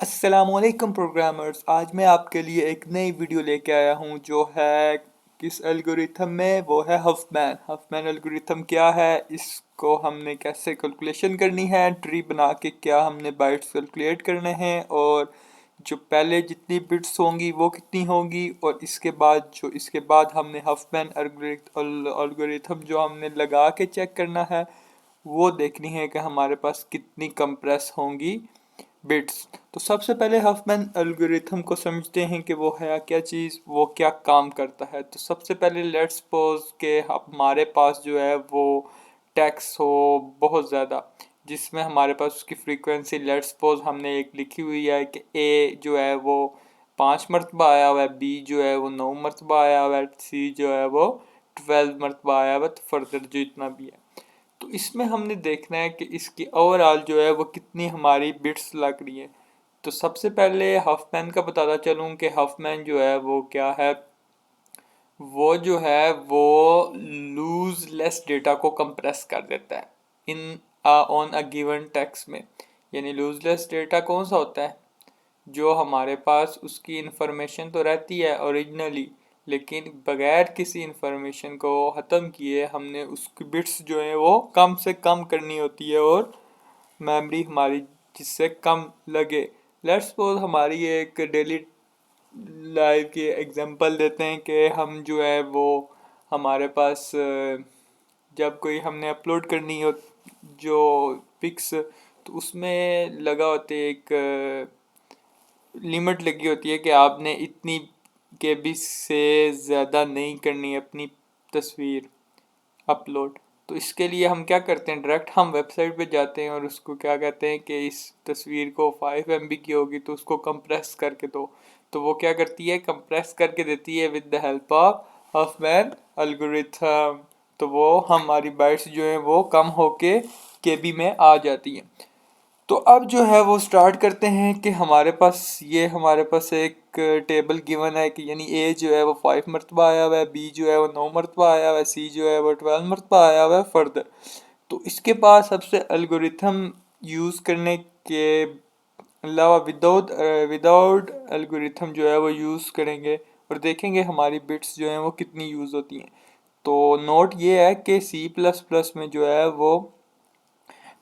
अस्सलामुअलैकुम प्रोग्रामर्स। आज मैं आपके लिए एक नई वीडियो लेके आया हूँ जो है किस एल्गोरिथम में, वो है हफमैन। हफमैन एल्गोरिथम क्या है, इसको हमने कैसे कैलकुलेशन करनी है, ट्री बना के क्या हमने बाइट्स कैलकुलेट करने हैं, और जो पहले जितनी बिट्स होंगी वो कितनी होंगी, और इसके बाद हमने हफमैन एल्गोरिथम जो हमने लगा के चेक करना है वो देखनी है कि हमारे पास कितनी कंप्रेस होंगी बिट्स। तो सबसे पहले हफमैन एल्गोरिथम को समझते हैं कि वो है क्या चीज़, वो क्या काम करता है। तो सबसे पहले लेट्स सपोज के हमारे पास जो है वो टेक्स्ट हो बहुत ज़्यादा, जिसमें हमारे पास उसकी फ्रीक्वेंसी लेट्स सपोज हमने एक लिखी हुई है कि ए जो है वो 5 मरतबा आया हुआ है, बी जो है वो 9 मरतबा आया हुआ है, सी जो है वो 12 मरतबा आया हुआ है, तो फर्दर जो इतना भी है। तो इसमें हमने देखना है कि इसकी ओवरऑल जो है वो कितनी हमारी बिट्स लग रही है। तो सबसे पहले हफमैन का बताता चलूँ कि हफमैन जो है वो क्या है। वो जो है वो लूज लेस डेटा को कंप्रेस कर देता है in on a given text में। यानी लूज लेस डेटा कौन सा होता है, जो हमारे पास उसकी इंफॉर्मेशन तो रहती है ओरिजिनली, लेकिन बगैर किसी इंफॉर्मेशन को ख़त्म किए हमने उसकी बिट्स जो है वो कम से कम करनी होती है, और मेमोरी हमारी जिससे कम लगे। लेट्स सपोज हमारी एक डेली लाइफ की एग्जांपल देते हैं कि हम जो है वो हमारे पास जब कोई हमने अपलोड करनी हो जो पिक्स, तो उसमें लगा होते एक लिमिट लगी होती है कि आपने इतनी केबी से ज़्यादा नहीं करनी है अपनी तस्वीर अपलोड। तो इसके लिए हम क्या करते हैं, डायरेक्ट हम वेबसाइट पे जाते हैं और उसको क्या कहते हैं कि इस तस्वीर को 5 MB की होगी तो उसको कंप्रेस करके दो। तो वो क्या करती है, कंप्रेस करके देती है with the help of Huffman algorithm. तो वो हमारी बाइट्स जो है वो कम होके केबी में आ जाती है। तो अब जो है वो स्टार्ट करते हैं कि हमारे पास एक टेबल गिवन है कि यानी ए जो है वो 5 मरतबा आया हुआ है, बी जो है वो 9 मरतबा आया हुआ है, सी जो है वो 12 मरतबा आया हुआ है फर्दर। तो इसके पास सबसे एल्गोरिथम यूज़ करने के अलावा विदाउट एल्गोरिथम जो है वो यूज़ करेंगे और देखेंगे हमारी बिट्स जो हैं वो कितनी यूज़ होती हैं। तो नोट ये है कि सी प्लस प्लस में जो है वो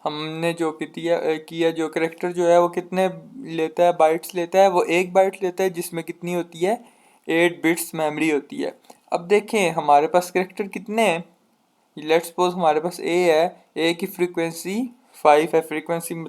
हमने जो किया जो करेक्टर जो है वो कितने लेता है, बाइट्स लेता है, वो 1 बाइट लेता है जिसमें कितनी होती है 8 बिट्स मेमोरी होती है। अब देखें हमारे पास करेक्टर कितने हैं। लेट्स सपोज हमारे पास ए है, ए की फ्रीक्वेंसी 5 है फ्रीक्वेंसी।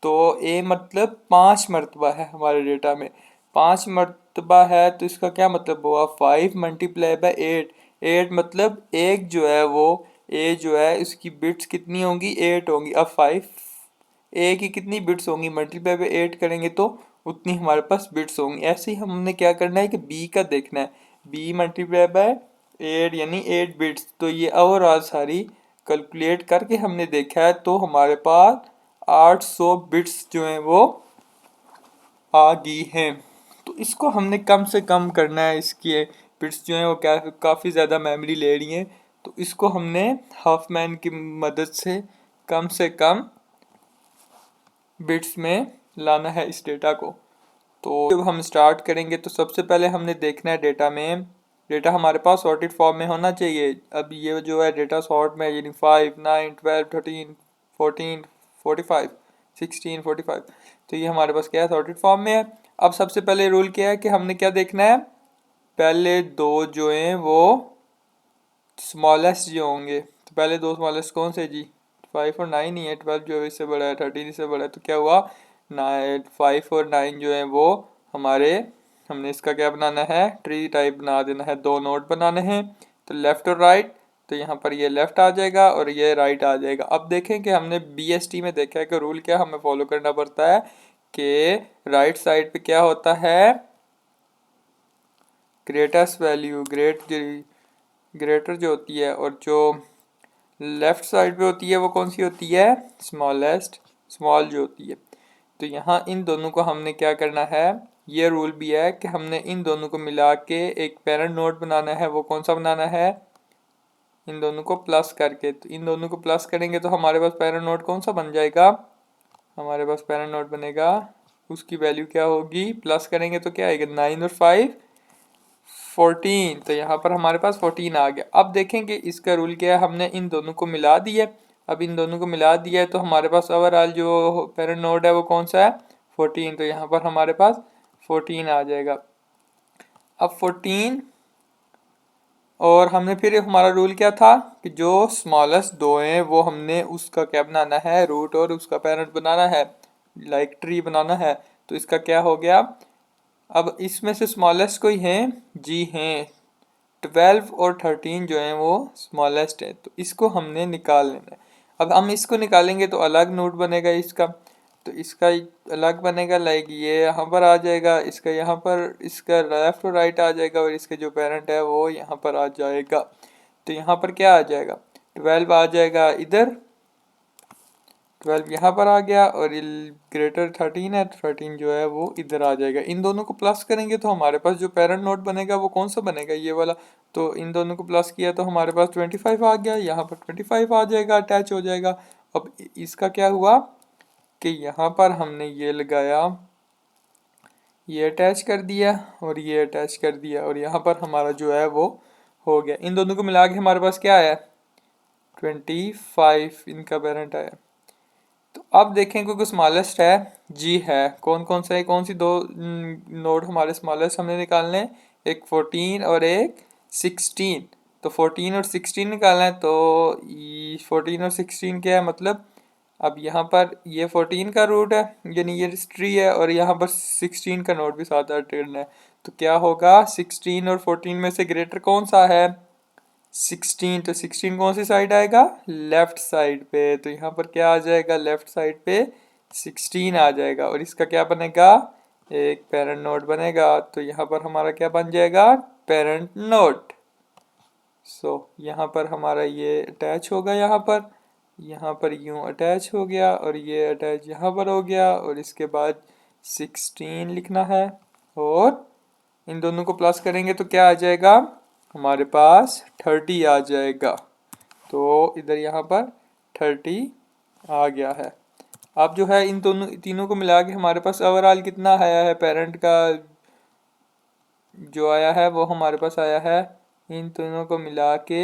तो ए मतलब 5 मरतबा है हमारे डेटा में, 5 मरतबा है तो इसका क्या मतलब हुआ 5 × 8। 8 मतलब एक जो है वो ए जो है इसकी बिट्स कितनी होंगी 8 होंगी। अब 5 ए की कितनी बिट्स होंगी, मल्टीप्लाई पे 8 करेंगे तो उतनी हमारे पास बिट्स होंगी। ऐसे ही हमने क्या करना है कि बी का देखना है, बी मल्टीप्लाई बाय 8 यानी 8 बिट्स। तो ये ओवरऑल सारी कैलकुलेट करके हमने देखा है तो हमारे पास 800 बिट्स जो हैं वो आ गई हैं। तो इसको हमने कम से कम करना है, इसकी बिट्स जो हैं वो क्या काफ़ी ज़्यादा मेमोरी ले रही हैं। तो इसको हमने हाफमैन की मदद से कम बिट्स में लाना है इस डेटा को। तो जब हम स्टार्ट करेंगे तो सबसे पहले हमने देखना है डेटा हमारे पास सॉर्टेड फॉर्म में होना चाहिए। अब ये जो है डेटा सॉर्ट में यानी 5 9 12 13 14 45 16 45, तो ये हमारे पास क्या है सॉर्टेड फॉर्म में है। अब सबसे पहले रूल क्या है कि हमने क्या देखना है, पहले दो जो हैं वो स्मॉलेस्ट जो होंगे। तो पहले दो स्मॉलेस्ट कौन से जी, 5 और 9 ही है, 12 जो है इससे बड़ा है, 13 इससे बड़ा है। तो क्या हुआ 5 और 9 जो है वो हमारे, हमने इसका क्या बनाना है ट्री टाइप बना देना है, दो नोड बनाने हैं। तो लेफ़्ट और राइट, तो यहाँ पर ये लेफ़्ट आ जाएगा और ये राइट आ जाएगा। अब देखें कि हमने BST में देखा है कि रूल क्या हमें फॉलो करना पड़ता है कि राइट साइड पे क्या होता है, ग्रेटेस्ट वैल्यू ग्रेटर जो होती है, और जो लेफ्ट साइड पे होती है वो कौन सी होती है स्मॉलेस्ट, स्मॉल जो होती है। तो यहाँ इन दोनों को हमने क्या करना है, ये रूल भी है कि हमने इन दोनों को मिला के एक पेरेंट नोड बनाना है। वो कौन सा बनाना है, इन दोनों को प्लस करके। तो इन दोनों को प्लस करेंगे तो हमारे पास पेरेंट नोड कौन सा बन जाएगा, हमारे पास पेरेंट नोड बनेगा उसकी वैल्यू क्या होगी, प्लस करेंगे तो क्या आएगा 9 और 5 14। तो यहाँ पर हमारे पास 14 आ गया। अब देखेंगे इसका रूल क्या है, हमने इन दोनों को मिला दिया। अब इन दोनों को मिला दिया है तो हमारे पास ओवरऑल जो पेरेंट नोड है वो कौन सा है 14। तो यहाँ पर हमारे पास 14 आ जाएगा। अब 14 और हमने फिर हमारा रूल क्या था कि जो स्मॉलेस्ट दो हैं वो हमने उसका क्या बनाना है रूट और उसका पेरेंट बनाना है, लाइक ट्री बनाना है। तो इसका क्या हो गया, अब इसमें से स्मॉलेस्ट कोई है जी हैं, 12 और 13 जो हैं वो स्मॉलेस्ट है। तो इसको हमने निकाल लेना है। अब हम इसको निकालेंगे तो अलग नोड बनेगा इसका, तो इसका अलग बनेगा, लाइक ये यहाँ पर आ जाएगा, इसका यहाँ पर, इसका लेफ्ट और राइट आ जाएगा और इसका जो पेरेंट है वो यहाँ पर आ जाएगा। तो यहाँ पर क्या आ जाएगा 12 आ जाएगा इधर, 12 यहाँ पर आ गया और ग्रेटर 13 है तो 13 जो है वो इधर आ जाएगा। इन दोनों को प्लस करेंगे तो हमारे पास जो पेरेंट नोड बनेगा वो कौन सा बनेगा, ये वाला। तो इन दोनों को प्लस किया तो हमारे पास 25 आ गया, यहाँ पर 25 आ जाएगा, अटैच हो जाएगा। अब इसका क्या हुआ कि यहाँ पर हमने ये लगाया, ये अटैच कर दिया और ये अटैच कर दिया और यहाँ पर हमारा जो है वो हो गया। इन दोनों को मिला के हमारे पास क्या आया 25 इनका पेरेंट आया। तो अब देखें क्योंकि स्मॉलेस्ट है जी है, कौन कौन सा है, कौन सी दो नोड हमारे स्मॉलेस्ट हमने निकालने हैं, एक 14 और एक 16। तो 14 और 16 निकालना है तो 14 और 16 क्या है मतलब, अब यहाँ पर ये 14 का रूट है यानी ये ट्री है और यहाँ पर 16 का नोड भी साथ ऐड करना है। तो क्या होगा 16 और 14 में से ग्रेटर कौन सा है 16। तो 16 कौन सी साइड आएगा लेफ्ट साइड पे, तो यहाँ पर क्या आ जाएगा लेफ्ट साइड पे 16 आ जाएगा और इसका क्या बनेगा एक पेरेंट नोड बनेगा। तो यहाँ पर हमारा क्या बन जाएगा पेरेंट नोड। सो यहाँ पर हमारा ये अटैच होगा, यहाँ पर यूं अटैच हो गया और ये अटैच यहाँ पर हो गया और इसके बाद 16 लिखना है और इन दोनों को प्लस करेंगे तो क्या आ जाएगा हमारे पास 30 आ जाएगा। तो इधर यहाँ पर 30 आ गया है। अब जो है इन दोनों तीनों को मिला के हमारे पास ओवरऑल कितना आया है पेरेंट का जो आया है वो हमारे पास आया है इन दोनों को मिला के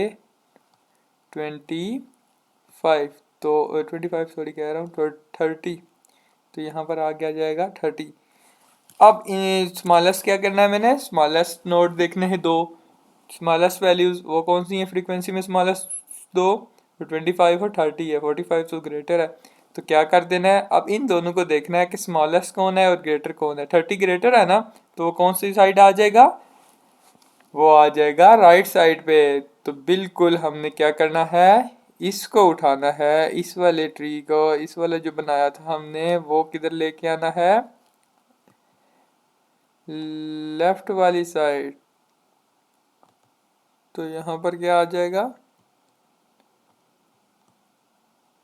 25। तो 25 सॉरी कह रहा हूँ 30। तो यहाँ पर आ गया जाएगा 30। अब स्मॉलेस्ट क्या करना है, मैंने स्मॉलेस्ट नोड देखने हैं दो स्मॉलेस्ट वैल्यूज, वो कौन सी है फ्रीक्वेंसी में स्मॉलेस्ट दो, तो 25 और 30 है, 45 तो ग्रेटर है। तो क्या कर देना है अब इन दोनों को देखना है कि स्मॉलेस्ट कौन है और ग्रेटर कौन है। 30 ग्रेटर है ना, तो वो कौन सी साइड आ जाएगा, वो आ जाएगा राइट साइड पे। तो बिल्कुल हमने क्या करना है इसको उठाना है, इस वाले ट्री को, इस वाले जो बनाया था हमने वो किधर लेके आना है लेफ्ट वाली साइड। तो यहाँ पर क्या आ जाएगा,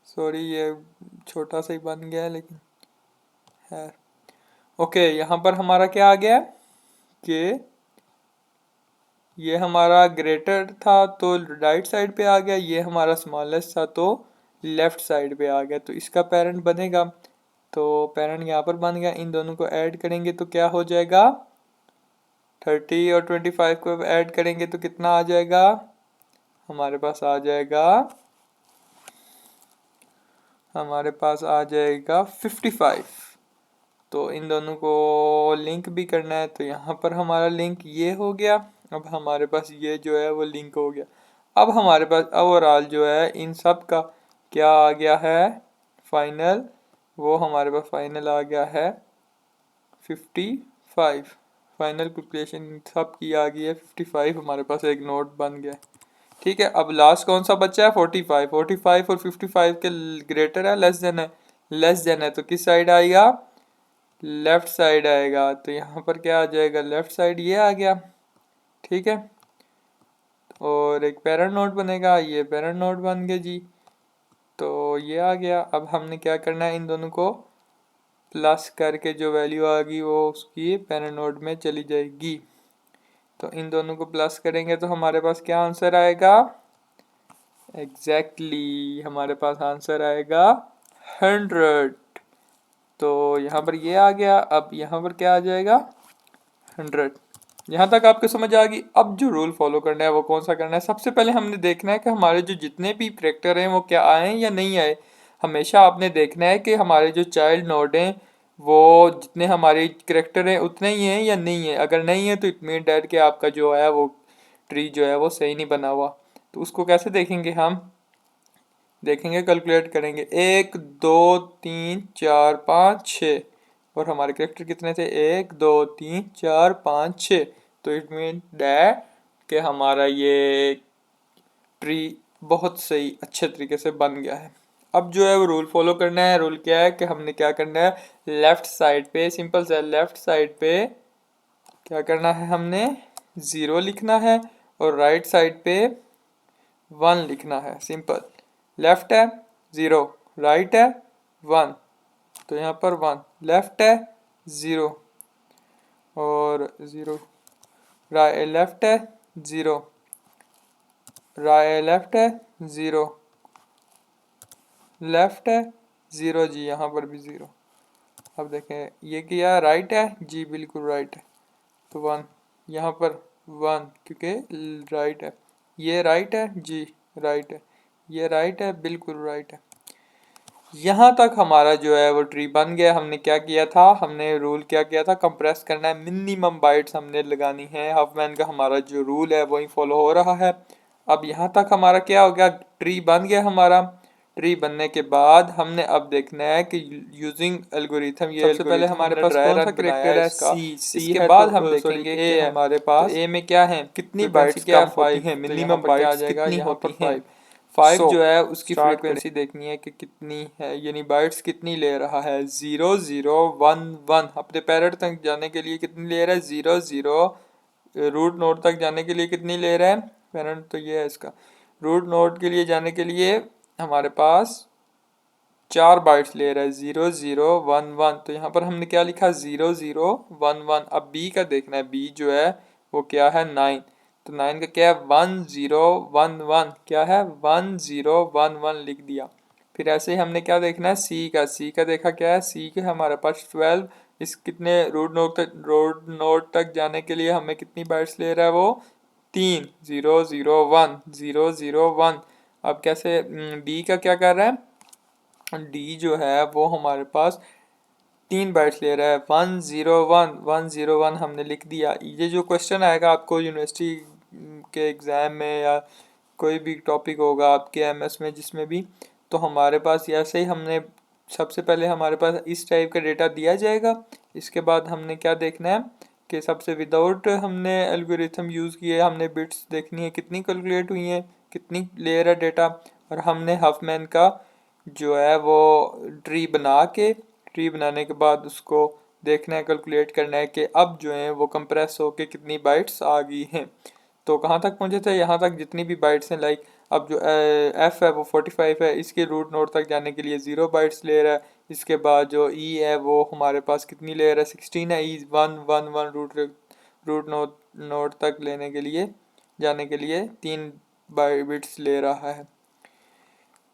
सॉरी ये छोटा सा ही बन गया है लेकिन है ओके। यहाँ पर हमारा क्या आ गया कि ये हमारा ग्रेटर था तो राइट साइड पे आ गया, ये हमारा स्मॉलेस्ट था तो लेफ्ट साइड पे आ गया। तो इसका पेरेंट बनेगा, तो पेरेंट यहाँ पर बन गया। इन दोनों को ऐड करेंगे तो क्या हो जाएगा 30 और 25 को ऐड करेंगे तो कितना आ जाएगा हमारे पास आ जाएगा, हमारे पास आ जाएगा 55। तो इन दोनों को लिंक भी करना है तो यहाँ पर हमारा लिंक ये हो गया। अब हमारे पास ये जो है वो लिंक हो गया। अब हमारे पास ओवरऑल जो है इन सब का क्या आ गया है फाइनल, वो हमारे पास फाइनल आ गया है 55। फाइनल कैलकुलेशन सब की आ गई है 55, हमारे पास एक नोट बन गया। ठीक है, अब लास्ट कौन सा बच्चा है 45। 45 और 55 के ग्रेटर है लेस देन है, लेस देन है तो किस साइड आएगा लेफ्ट साइड आएगा। तो यहाँ पर क्या आ जाएगा लेफ्ट साइड ये आ गया। ठीक है, और एक पेरेंट नोड बनेगा, ये पेरेंट नोड बन गया जी। तो ये आ गया। अब हमने क्या करना है इन दोनों को प्लस करके जो वैल्यू आ गई वो उसकी पेरेंट नोड में चली जाएगी। तो इन दोनों को प्लस करेंगे तो हमारे पास क्या आंसर आएगा एग्जैक्टली हमारे पास आंसर आएगा 100। तो यहाँ पर ये आ गया। अब यहाँ पर क्या आ जाएगा 100। यहाँ तक आपको समझ आ गई। अब जो रूल फॉलो करना है वो कौन सा करना है, सबसे पहले हमने देखना है कि हमारे जो जितने भी करैक्टर हैं वो क्या आए या नहीं आए। हमेशा आपने देखना है कि हमारे जो चाइल्ड नोड हैं वो जितने हमारे करैक्टर हैं उतने ही हैं या नहीं है। अगर नहीं है तो इट मीन डैट कि आपका जो है वो ट्री जो है वो सही नहीं बना हुआ। तो उसको कैसे देखेंगे, हम देखेंगे कैलकुलेट करेंगे 1 2 3 4 5 6 और हमारे कैरेक्टर कितने थे 1 2 3 4 5 6। तो इट मीन डैट कि हमारा ये ट्री बहुत सही अच्छे तरीके से बन गया है। अब जो है वो रूल फॉलो करना है। रूल क्या है कि हमने क्या करना है, लेफ्ट साइड पे सिंपल सा लेफ्ट साइड पे क्या करना है, हमने 0 लिखना है और राइट साइड पे 1 लिखना है। सिंपल, लेफ्ट है 0, राइट है 1, तो यहाँ पर 1, लेफ्ट है 0 और 0, लेफ्ट है 0, लेफ्ट है 0, लेफ्ट है 0 जी, यहाँ पर भी 0। अब देखें ये क्या राइट है जी, बिल्कुल राइट है, तो 1 यहाँ पर 1 क्योंकि राइट है। ये राइट है जी, राइट है, ये राइट है, बिल्कुल राइट है। यहाँ तक हमारा जो है वो ट्री बन गया। हमने क्या किया था, हमने रूल क्या किया था, कंप्रेस करना है, मिनिमम बाइट्स हमने लगानी है। हाफमैन का हमारा जो रूल है वही फॉलो हो रहा है। अब यहाँ तक हमारा क्या हो गया, ट्री बन गया हमारा। ट्री बनने के बाद हमने अब देखना है कि यूजिंग एल्गोरिथम, ये सबसे पहले हमारे पास कौन सा कैरेक्टर है सी। इसके बाद हम देखेंगे कि हमारे पास ए में क्या है, कितनी बाइट्स क्या होती हैं, मिनिमम बाइट्स कितनी होती हैं। 5 जो है उसकी फ्रीक्वेंसी देखनी है कि कितनी है, यानी बाइट्स कितनी ले रहा है। 0 0 1 1 अपने पैरेट तक जाने के लिए कितनी ले रहा है, 0 0 रूट नोड तक जाने के लिए कितनी ले रहा है, पैरेंट तो ये है इसका। रूट नोड के लिए जाने के लिए हमारे पास 4 बाइट्स ले रहा है, 0 0 1 1। तो यहाँ पर हमने क्या लिखा 0 0 1 1। अब बी का देखना है, बी जो है वो क्या है 9। तो 9 का क्या है 1 0 1 1, क्या है 1 0 1 1 लिख दिया। फिर ऐसे ही हमने क्या देखना है सी का, सी का देखा क्या है, सी के हमारे पास 12। इस कितने रूट नोड तक जाने के लिए हमें कितनी बाइट्स ले रहा है वो 3, 0 0 1 0 0 1। अब कैसे डी का क्या कर रहा है, डी जो है वो हमारे पास 3 बाइट्स ले रहा है, 1 0 1 1 0 1 हमने लिख दिया। ये जो क्वेश्चन आएगा आपको यूनिवर्सिटी के एग्ज़ाम में या कोई भी टॉपिक होगा आपके एमएस में जिसमें भी, तो हमारे पास ऐसे ही हमने सबसे पहले हमारे पास इस टाइप का डेटा दिया जाएगा। इसके बाद हमने क्या देखना है कि सबसे विदाउट हमने एल्गोरिथम यूज़ किए, हमने बिट्स देखनी है कितनी कैलकुलेट हुई हैं, कितनी लेयर है डेटा, और हमने हाफमैन का जो है वो ट्री बना के, ट्री बनाने के बाद उसको देखना है, कैलकुलेट करना है कि अब जो है वो कंप्रेस होके कितनी बाइट्स आ गई हैं। तो कहाँ तक पहुँचे थे, यहाँ तक जितनी भी बाइट्स हैं। लाइक अब जो एफ है वो 45 है, इसके रूट नोड तक जाने के लिए 0 बाइट्स ले रहा है। इसके बाद जो ई है वो हमारे पास कितनी ले रहा है 16 है, ई 1 1 1 रूट नोड तक लेने के लिए जाने के लिए 3 बिट्स ले रहा है।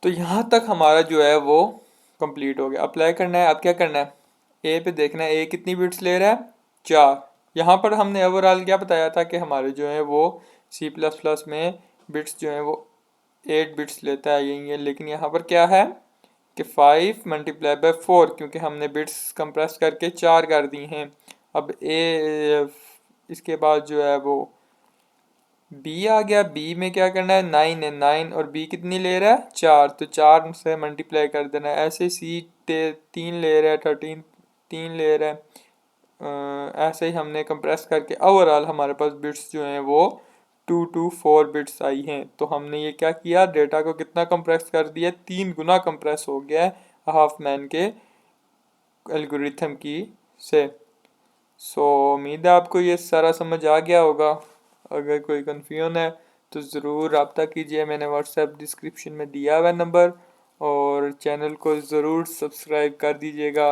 तो यहाँ तक हमारा जो है वो कंप्लीट हो गया। अप्लाई करना है, अब क्या करना है, ए पे देखना है ए कितनी बिट्स ले रहा है 4। यहाँ पर हमने ओवरऑल क्या बताया था कि हमारे जो है वो सी प्लस प्लस में बिट्स जो है वो 8 बिट्स लेता है यही है। लेकिन यहाँ पर क्या है कि 5 मल्टीप्लाई बाय 4, क्योंकि हमने बिट्स कंप्रेस करके 4 कर दी हैं। अब ए इसके बाद जो है वो बी आ गया। बी में क्या करना है 9 है, 9 और बी कितनी ले रहा है 4, तो 4 से मल्टीप्लाई कर देना है। ऐसे सी 3 ले रहा है, 13 3 ले रहा है। ऐसे ही हमने कंप्रेस करके ओवरऑल हमारे पास बिट्स जो हैं वो 224 बिट्स आई हैं। तो हमने ये क्या किया, डेटा को कितना कंप्रेस कर दिया, 3 गुना कंप्रेस हो गया है हाफमैन के एल्गोरिथम की से। सो उम्मीद है आपको ये सारा समझ आ गया होगा। अगर कोई कन्फ्यूजन है तो ज़रूर रब्ता कीजिए, मैंने व्हाट्सएप डिस्क्रिप्शन में दिया हुआ नंबर, और चैनल को ज़रूर सब्सक्राइब कर दीजिएगा।